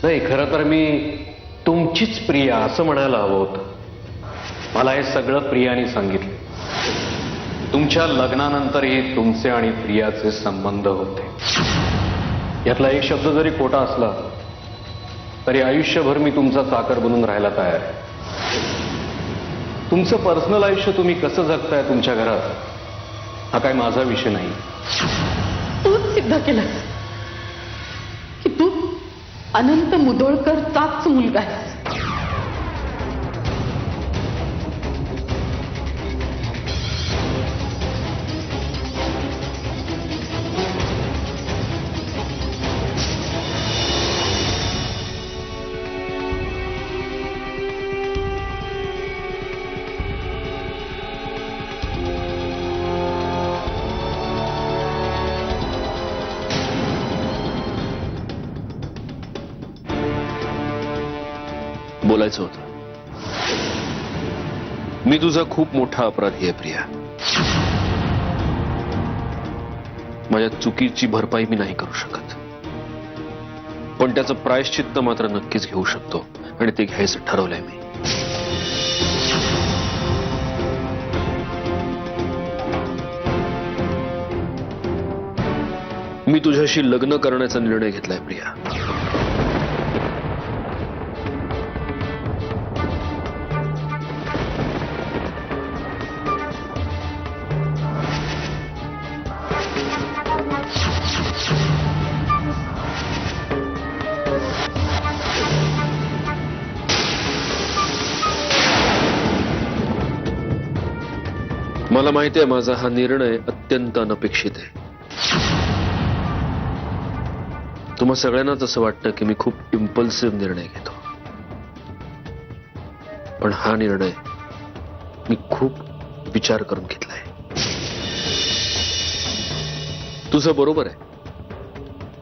नाही, खरं तर मी तुमचीच प्रिया असं म्हणायला हवं होतं. मला हे सगळं प्रियाने सांगितलं. तुमच्या लग्नानंतरही तुमचे आणि प्रियाचे संबंध होते. यातला एक शब्द जरी खोटा असला तरी आयुष्यभर मी तुमचा चाकर बनून राहायला तयार आहे. तुमचं पर्सनल आयुष्य तुम्ही कसं जगताय तुमच्या घरात, हा काय माझा विषय नाही. तूच सिद्ध केलंस की तू अनंत मुदोळकरचाच मुलगा आहेस. बोलायचं होतं. मी तुझा खूप मोठा अपराधी आहे प्रिया. माझ्या चुकीची भरपाई मी नाही करू शकत, पण त्याचं प्रायश्चित्त मात्र नक्कीच घेऊ शकतो आणि ते घ्यायचं ठरवलंय मी. मी तुझ्याशी लग्न करण्याचा निर्णय घेतलाय प्रिया. मला माहिती आहे माझा हा निर्णय अत्यंत अनपेक्षित आहे. तुम्हा सगळ्यांनाच असं वाटतं की मी खूप इम्पल्सिव्ह निर्णय घेतो, पण हा निर्णय मी खूप विचार करून घेतलाय. तुझं बरोबर आहे.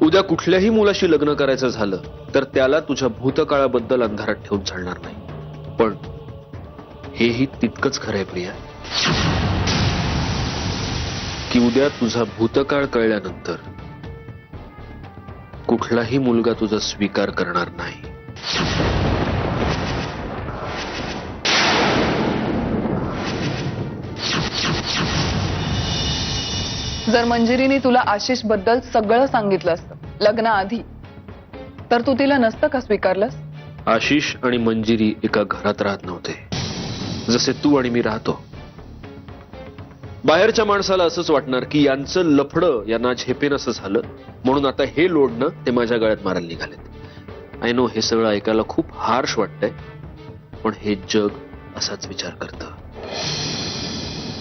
उद्या कुठल्याही मुलाशी लग्न करायचं झालं तर त्याला तुझ्या भूतकाळाबद्दल अंधारात ठेवून चालणार नाही, पण हेही तितकंच खरं आहे प्रिया की उद्या तुझा भूतकाळ कळल्यानंतर कुठलाही मुलगा तुझा स्वीकार करणार नाही. जर मंजिरीने तुला आशिष बद्दल सगळं सांगितलं असतं लग्नाआधी, तर तू तिला नसतं का स्वीकारलंस? आशिष आणि मंजिरी एका घरात राहत नव्हते जसे तू आणि मी राहतो. बाहेरच्या माणसाला असंच वाटणार की यांचं लफडं यांना झेपेनसं झालं, म्हणून आता हे लोडणं ते माझ्या गळ्यात मारायला निघालेत. आय नो, हे सगळं ऐकायला खूप हार्श वाटतंय, पण हे जग असाच विचार करतं.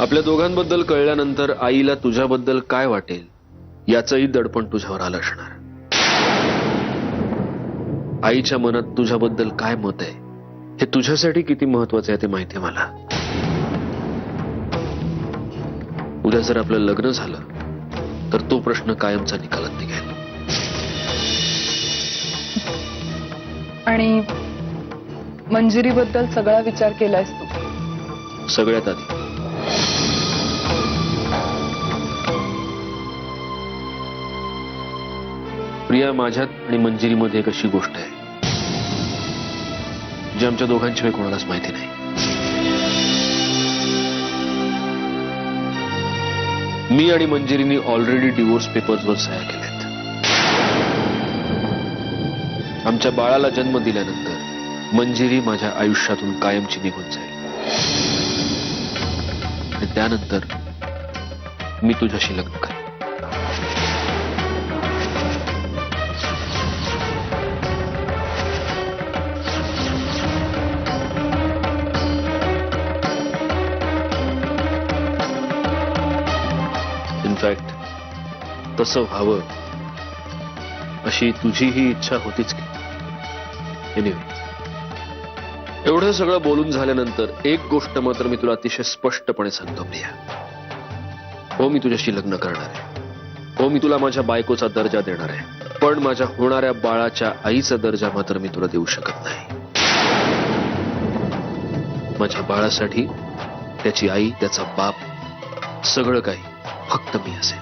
आपल्या दोघांबद्दल कळल्यानंतर आईला तुझ्याबद्दल काय वाटेल याचंही दडपण तुझ्यावर आलं असणार. आईच्या मनात तुझ्याबद्दल काय मत आहे हे तुझ्यासाठी किती महत्वाचं आहे ते माहिती आहे मला. उद्या जर आपलं लग्न झालं तर तो प्रश्न कायमचा निकालात निघेल. आणि मंजिरीबद्दल सगळा विचार केलायस तू? सगळ्यात आधी प्रिया, माझ्यात आणि मंजिरीमध्ये एक अशी गोष्ट आहे जी आमच्या दोघांशिवाय कोणालाच माहिती नाही. मी आणि मंजिरीने ऑलरेडी डिवोर्स पेपर्सवर सह्या केल्यात. आमच्या बाळाला जन्म दिल्यानंतर मंजिरी माझ्या आयुष्यातून कायमची निघून जाईल आणि त्यानंतर मी तुझ्याशी लग्न करेन. इनफॅक्ट तसं व्हावं अशी तुझीही इच्छा होतीच की. एनिवे, एवढं सगळं बोलून झाल्यानंतर एक गोष्ट मात्र मी तुला अतिशय स्पष्टपणे सांगतो प्रिया. हो, मी तुझ्याशी लग्न करणार आहे. हो, मी तुला माझ्या बायकोचा दर्जा देणार आहे, पण माझ्या होणाऱ्या बाळाच्या आईचा दर्जा मात्र मी तुला देऊ शकत नाही. माझ्या बाळासाठी त्याची आई, त्याचा बाप, सगळं काही फक्त मी असेल.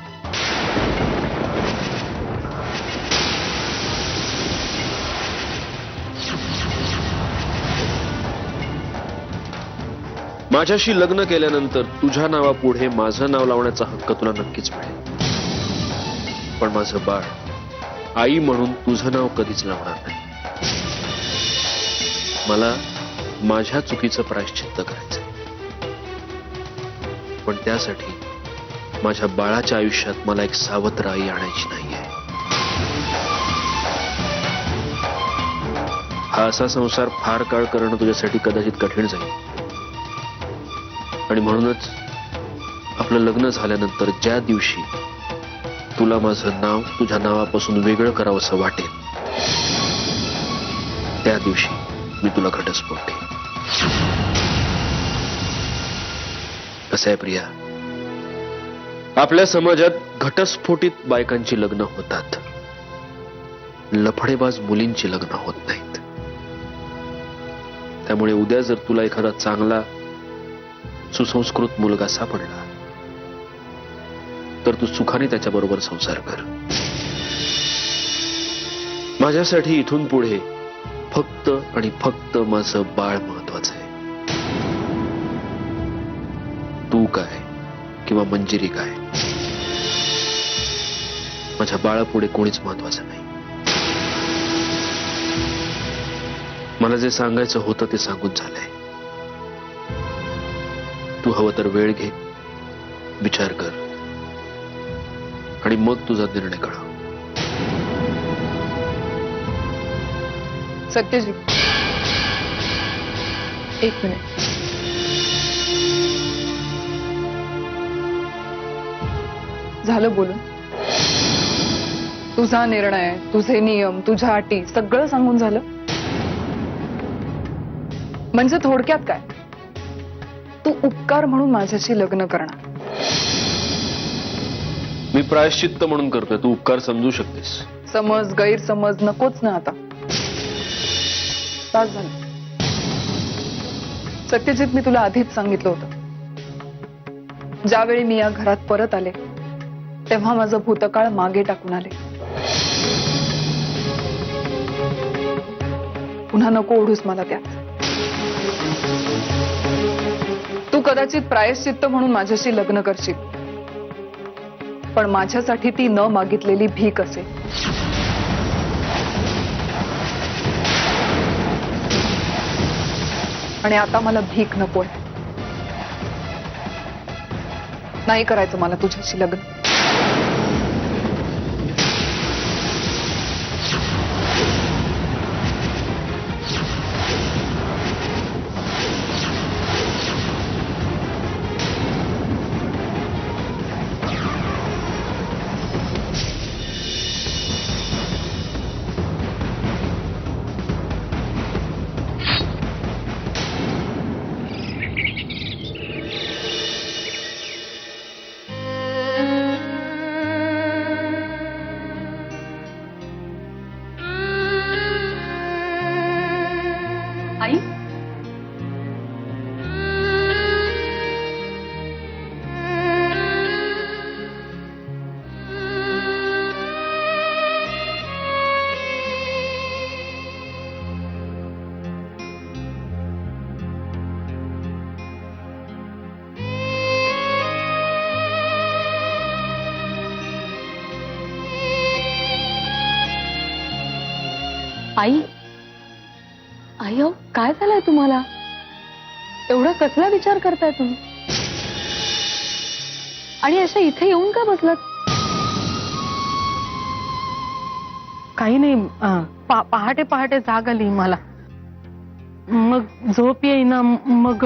माझ्याशी लग्न केल्यानंतर तुझ्या नावापुढे माझं नाव लावण्याचा हक्क तुला नक्कीच मिळेल, पण माझं बाळ आई म्हणून तुझं नाव कधीच लावणार नाही. मला माझ्या चुकीचं प्रायश्चित्त करायचंय, पण त्यासाठी माझ्या बाळाच्या आयुष्यात मला एक सावत्र आई आणायची नाहीये. हा असा संसार फार काळ करणं तुझ्यासाठी कदाचित कठीण जाईल, आणि म्हणूनच आपलं लग्न झाल्यानंतर ज्या दिवशी तुला माझं नाव तुझ्या नावापासून वेगळं करावंसं वाटेल, त्या दिवशी मी तुला घटस्फोट देईन. कसं आहे प्रिया, आपल्या समाजात घटस्फोटित बायकांची लग्न होतात, लफडेबाज मुलींची लग्न होत नाहीत. त्यामुळे उद्या जर तुला एखादा चांगला सुसंस्कृत मुलगा सापडला तर तू सुखाने त्याच्याबरोबर संसार कर. माझ्यासाठी इथून पुढे फक्त आणि फक्त माझं बाळ महत्वाचं आहे. तू काय किंवा मंजिरी काय, माझ्या बाळापुढे कोणीच महत्वाचं नाही. मला जे सांगायचं होतं ते सांगून झालंय. तू हवं तर वेळ घे, विचार कर, आणि मग तुझा निर्णय कळव. सत्यजित, एक मिनिट. झालं बोलून? तुझा निर्णय, तुझे नियम, तुझ्या अटी सगळं सांगून झालं? म्हणजे थोडक्यात काय, तू उपकार म्हणून माझ्याशी लग्न करणार? मी प्रायश्चित्त म्हणून करतोय, तू उपकार समजू शकतेस. समज गैरसमज नकोच ना आता. तास झालं. सत्यजित, मी तुला आधीच सांगितलं होतं, ज्यावेळी मी या घरात परत आले तेव्हा माझं भूतकाळ मागे टाकून आले. पुन्हा नको ओढूस मला त्यात. तू कदाचित प्रायश्चित्त म्हणून माझ्याशी लग्न करशील, पण माझ्यासाठी ती न मागितलेली भीक असेल. आणि आता मला भीक नकोय. नाही करायचं मला तुझ्याशी लग्न. आई, आई, आई हो, काय झालंय तुम्हाला? एवढा कसला विचार करताय तुम्ही? आणि अशा इथे येऊन का बसलात? काही नाही, पहाटे पहाटे जाग आली मला, मग झोप येईना, मग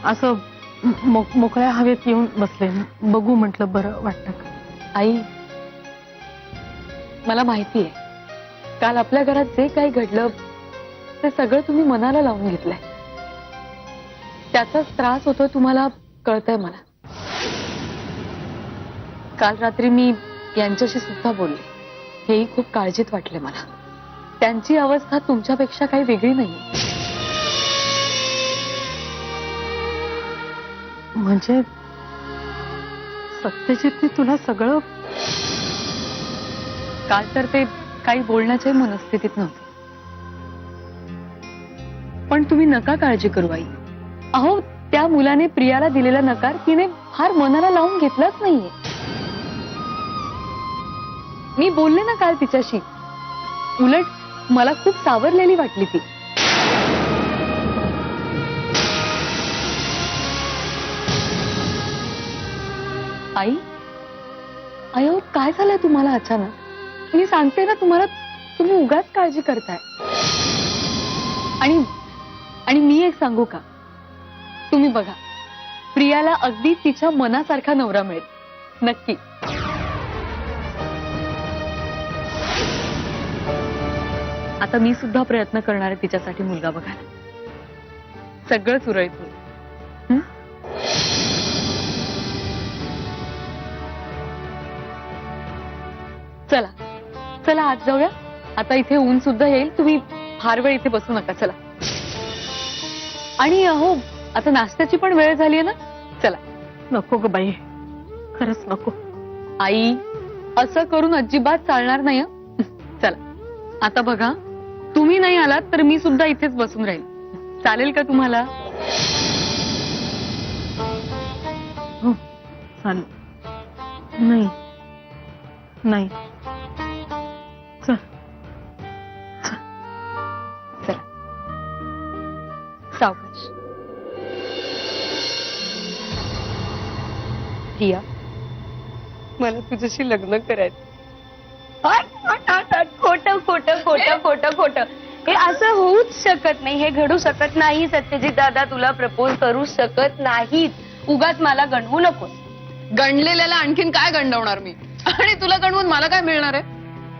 असं मोकळ्या हवेत येऊन बसले. बघू म्हटलं, बरं वाटतं. आई, मला माहिती आहे, काल आपल्या घरात जे काही घडलं ते सगळं तुम्ही मनाला लावून घेतलंय. त्याचाच त्रास होतोय तुम्हाला, कळतंय मला. काल रात्री मी यांच्याशी सुद्धा बोलले, हेही खूप काळजीत वाटले मला. त्यांची अवस्था तुमच्यापेक्षा काही वेगळी नाही. म्हणजे सत्यजितने तुला सगळं? काल तर ते काही बोलण्याच्याही मनस्थितीत नव्हते. पण तुम्ही नका काळजी करू आई, अहो त्या मुलाने प्रियाला दिलेला नकार तिने फार मनाला लावून घेतलाच नाहीये. मी बोलले ना काल तिच्याशी, उलट मला खूप सावरलेली वाटली ती. आई अयो काय झालंय तुम्हाला अचानक? मी सांगते ना तुम्हाला, तुम्ही उगाच काळजी करताय. आणि मी एक सांगू का, तुम्ही बघा प्रियाला अगदी तिच्या मनासारखा नवरा मिळेल नक्की. आता मी सुद्धा प्रयत्न करणार आहे तिच्यासाठी मुलगा बघायला. सगळं सुरळीत होईल. हं? चला चला आत जाऊया. आता इथे ऊन सुद्धा येईल, तुम्ही फार वेळ इथे बसू नका. चला. आणि अहो आता नाश्त्याची पण वेळ झालीये ना. चला. नको ग बाई, खरंच नको. आई असं करून अजिबात चालणार नाही हं. चला आता बघा, तुम्ही नाही आलात तर मी सुद्धा इथेच बसून राहील. चालेल का तुम्हाला? हो चालेल. नाही नाही चल. चला सावकाश. प्रिया मला तुझ्याशी लग्न करायचं. खोटं खोटं खोटं खोटं खोटं हे असं होऊच शकत नाही, हे घडू शकत नाही. सत्यजित दादा तुला प्रपोज करू शकत नाहीत. उगाच मला गणवू नकोस. गणलेल्याला आणखीन काय गंडवणार मी, आणि तुला गणवून मला काय मिळणार आहे?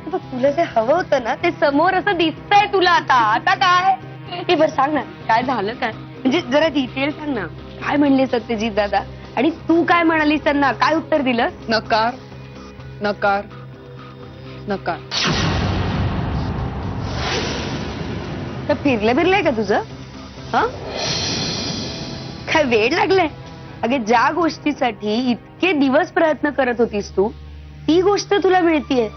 आता तुला जे हवं होतं ना ते समोर असं दिसतंय तुला. आता काय हे बरं सांग ना, काय झालं काय, म्हणजे जरा डिटेल सांग ना. काय म्हणले सत्यजित दादा, आणि तू काय म्हणालीस त्यांना, काय उत्तर दिलं? नकार नकार नकार. तर फिरलं बिरलंय का तुझं? हा काय वेळ लागलाय? अगे ज्या गोष्टीसाठी इतके दिवस प्रयत्न करत होतीस तू, ती गोष्ट तुला मिळतीये.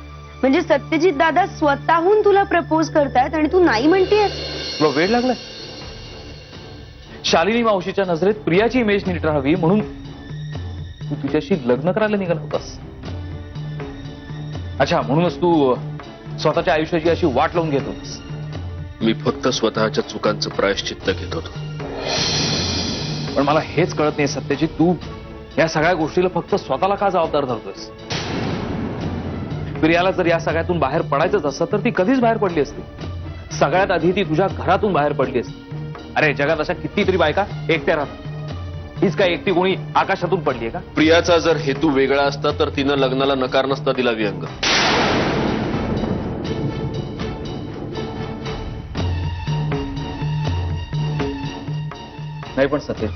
म्हणजे सत्यजित दादा स्वतःहून तुला प्रपोज करतायत आणि तू नाही म्हणतेय. तुला वेळ लागलाय? शालिनी मावशीच्या नजरेत प्रियाची इमेज नीट राहावी म्हणून तू तिच्याशी लग्न करायला निघाला होतास. अच्छा, म्हणूनच तू स्वतःच्या आयुष्याची अशी वाट लावून घेत होतास. मी फक्त स्वतःच्या चुकांचं प्रायश्चित्त घेत होतो. पण मला हेच कळत नाही सत्यजित, तू या सगळ्या गोष्टीला फक्त स्वतःला का जबाबदार धरतोयस? प्रियाला जर या सगळ्यातून बाहेर पडायचंच असतं तर ती कधीच बाहेर पडली असती. सगळ्यात आधी ती तुझ्या घरातून बाहेर पडली असती. अरे जगात अशा कितीतरी बायका एकट्या राहतात, हीच काय एकटी कोणी आकाशातून पडलीये का? प्रियाचा जर हेतू वेगळा असता तर तिनं लग्नाला नकार नसता दिला विहंग. नाही पण सत्य,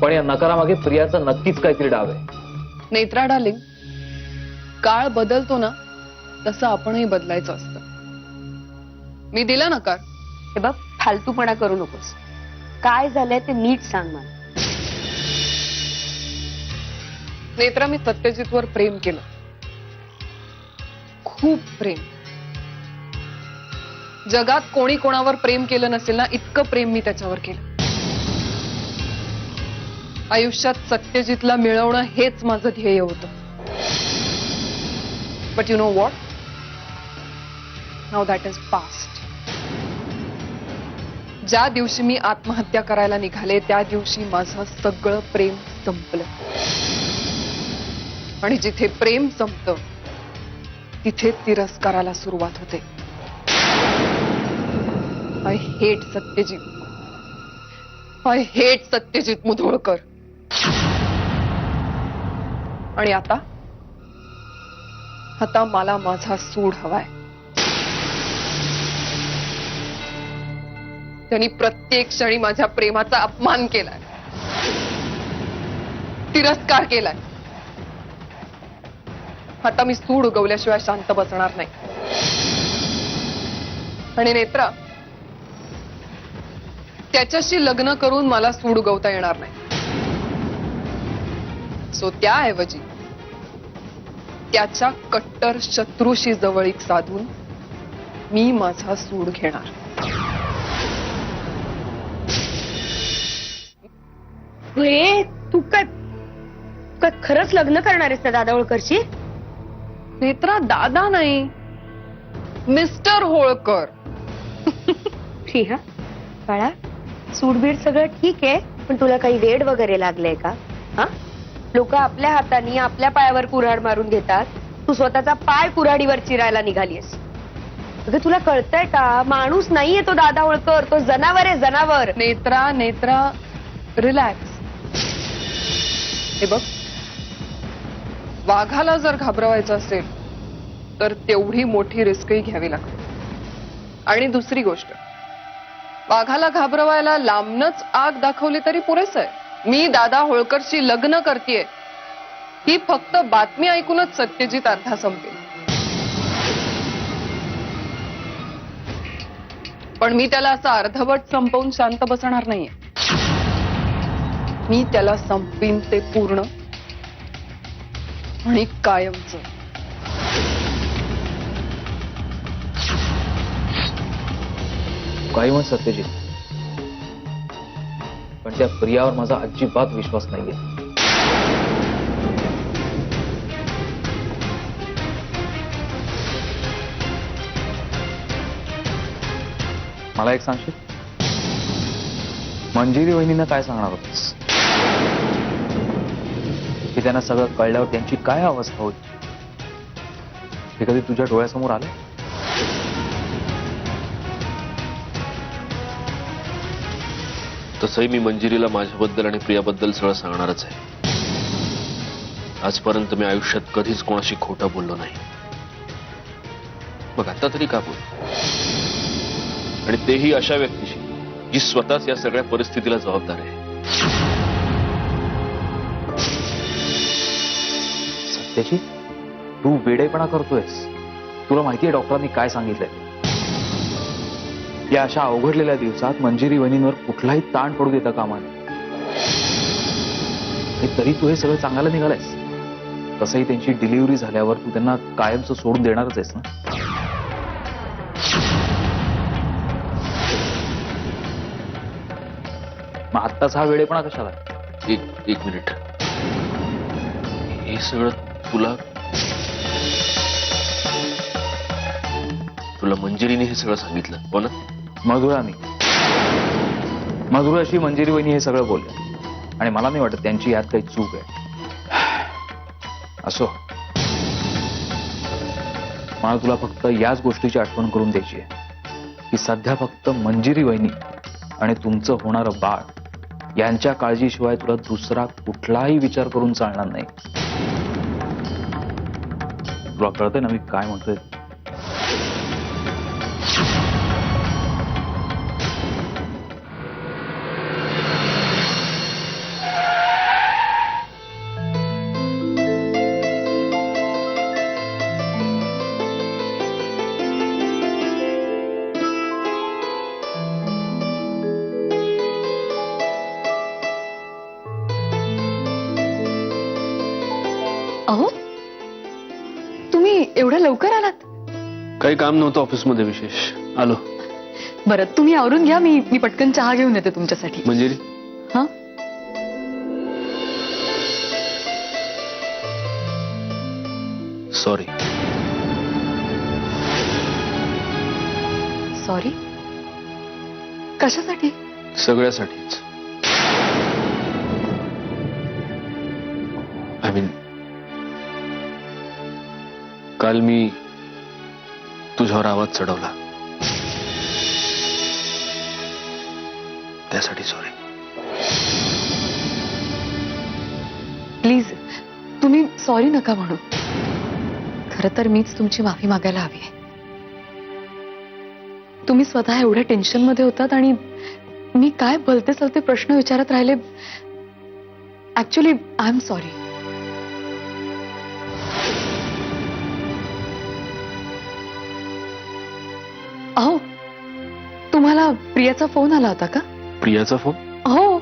पण या नकारामागे प्रियाचा नक्कीच काहीतरी डाव आहे. नेत्रा डार्लिंग, काळ बदलतो ना तसं आपणही बदलायचं असतं. मी दिला नकार. हे बघ, फालतूपणा करू नकोस. काय झालंय ते नीट सांग मला. नेत्रा, मी सत्यजितवर प्रेम केलं, खूप प्रेम. जगात कोणी कोणावर प्रेम केलं नसेल ना इतकं प्रेम मी त्याच्यावर केलं. आयुष्यात सत्यजितला मिळवणं हेच माझं ध्येय होतं. But you know what, now that is past. ज्या दिवशी मी आत्महत्या करायला निघाले त्या दिवशी माझं सगळं प्रेम संपलं. आणि जिथे प्रेम संपतं तिथे तिरस्काराला सुरुवात होते. I hate Satyajit. I hate Satyajit Mudholkar. आणि आता मला माझा सूड हवाय. त्यांनी प्रत्येक क्षणी माझ्या प्रेमाचा अपमान केलाय, तिरस्कार केलाय. आता मी सूड उगवल्याशिवाय शांत बसणार नाही. आणि नेत्रा, त्याच्याशी लग्न करून मला सूड उगवता येणार नाही. सो त्याऐवजी त्याच्या कट्टर शत्रूशी जवळीक साधून मी माझा सूड घेणार. अगे तू काय काय खरंच लग्न करणार आहेस त्या दादा होळकरशी? नेत्रा दादा नाही, मिस्टर होळकर. ठीक हा बाळा, सूटबीट सगळं ठीक आहे, पण तुला काही वेड वगैरे लागलंय का? हा, लोक आपल्या हाताने आपल्या पायावर कुऱ्हाड मारून घेतात, तू स्वतःचा पाय कुऱ्हाडीवर चिरायला निघालीस. अगं तुला कळतंय का, माणूस नाहीये तो दादा होळकर, तो जनावर आहे, जनावर. नेत्रा रिलॅक्स. हे बघ, वाघाला जर घाबरवायचं असेल तर तेवढी मोठी रिस्कही घ्यावी लागते. आणि दुसरी गोष्ट, वाघाला घाबरवायला लांबनच आग दाखवली तरी पुरेस आहे. मी दादा होळकरशी लग्न करतेय ही फक्त बातमी ऐकूनच सत्यजित अर्धा संपेल. पण मी त्याला असं अर्धवट संपवून शांत बसणार नाहीये. मी त्याला संपवीन ते पूर्ण आणि कायमचं. काही मत सत्यजित, पण त्या प्रियावर माझा अजिबात विश्वास नाहीये. मला एक सांगशील, मंजिरी वहिनींना काय सांगणार होतीस की त्यांना सगळं कळल्यावर त्यांची काय अवस्था होती? हे कधी तुझ्या डोळ्यासमोर आलं? तसंही मी मंजिरीला माझ्याबद्दल आणि प्रियाबद्दल सगळं सांगणारच आहे. आजपर्यंत मी आयुष्यात कधीच कोणाशी खोटं बोललो नाही. मग आता तरी का बोल, आणि तेही अशा व्यक्तीशी जी स्वतःच या सगळ्या परिस्थितीला जबाबदार आहे. सत्यजित, तू वेडेपणा करतोयस. तुला माहितीये डॉक्टरांनी काय सांगितलंय? या अशा अवघडलेल्या दिवसात मंजिरी वहिनींवर कुठलाही ताण पडू देता कामा नये. आणि तरी तू हे सगळं चांगलं निघालायस. तसंही त्यांची डिलिव्हरी झाल्यावर तू त्यांना कायमचं सोडून देणारच आहेस ना? मग आत्ताच हा वेडेपणा कशाला? एक मिनिट, हे सगळं तुला मंजिरीने हे सगळं सांगितलं हो ना? मधुराशी मंजिरी वहिनी हे सगळं बोलले, आणि मला नाही वाटत त्यांची यात काही चूक आहे. असो, मला तुला फक्त याच गोष्टीची आठवण करून द्यायची आहे की सध्या फक्त मंजिरी वहिनी आणि तुमचं होणारं बाळ यांच्या काळजीशिवाय तुला दुसरा कुठलाही विचार करून चालणार नाही. तुला कळतंय ना मी काय म्हणतोय? अहो, तुम्ही एवढ्या लवकर आलात? काही काम नव्हतं ऑफिसमध्ये विशेष, आलो. बरं, तुम्ही आवरून घ्या, मी पटकन चहा घेऊन येते तुमच्यासाठी. मंजिरी, हा, सॉरी. सॉरी? कशासाठी? सगळ्यासाठीच. आय मीन, काल मी तुझ्यावर आवाज चढवला त्यासाठी सॉरी. प्लीज, तुम्ही सॉरी नका म्हणू. खरं तर मीच तुमची माफी मागायला हवी आहे. तुम्ही स्वतः एवढ्या टेन्शन मध्ये होतात आणि मी काय भलते सलते प्रश्न विचारत राहिले. Actually I am sorry. अहो, तुम्हाला प्रियाचा फोन आला होता का? प्रियाचा फोन? हो,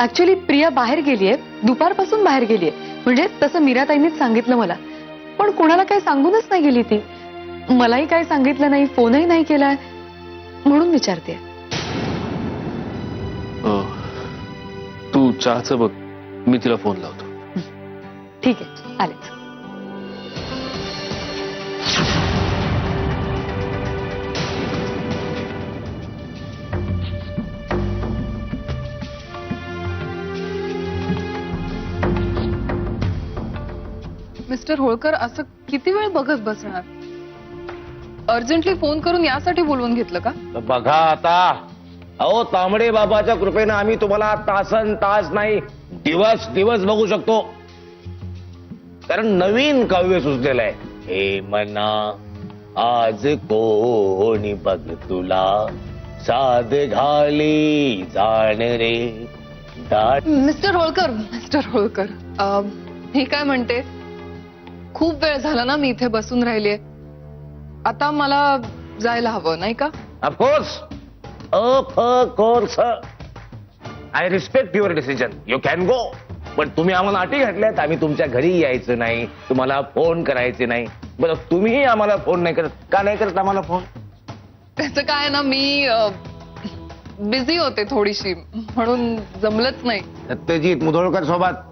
ऍक्च्युली प्रिया बाहेर गेलीये, दुपारपासून बाहेर गेलीये. म्हणजे तसं मीराताईंनीच सांगितलं मला, पण कोणाला काही सांगूनच नाही गेली ती. मलाही काही सांगितलं नाही, फोनही नाही केलाय, म्हणून विचारते. चहाचं बघ, मी तिला फोन लावतो. ठीक आहे, आलेच. मिस्टर होळकर असं किती वेळ बघत बसणार? अर्जंटली फोन करून यासाठी बोलवून घेतलं का? बघा आता, अहो तांबडे बाबाच्या कृपेनं आम्ही तुम्हाला तासन तास नाही दिवस दिवस बघू शकतो. कारण नवीन काव्य सुचलेलं आहे. हे मना आज कोणी बघ तुला साध घाली जाण रे दाट. मिस्टर होळकर, मी काय म्हणते, खूप वेळ झाला ना मी इथे बसून राहिलीये. आता मला जायला हवं नाही का? Of course I respect your decision. You can go. पण तुम्ही आम्हाला अटी घातल्यात, आम्ही तुमच्या घरी यायचं नाही, तुम्हाला फोन करायचे नाही. बरं, तुम्हीही आम्हाला फोन नाही करत. का नाही करत आम्हाला फोन? त्याचं काय ना, मी बिझी होते थोडीशी, म्हणून जमलंच नाही. सत्यजित मुधोळकर सोबत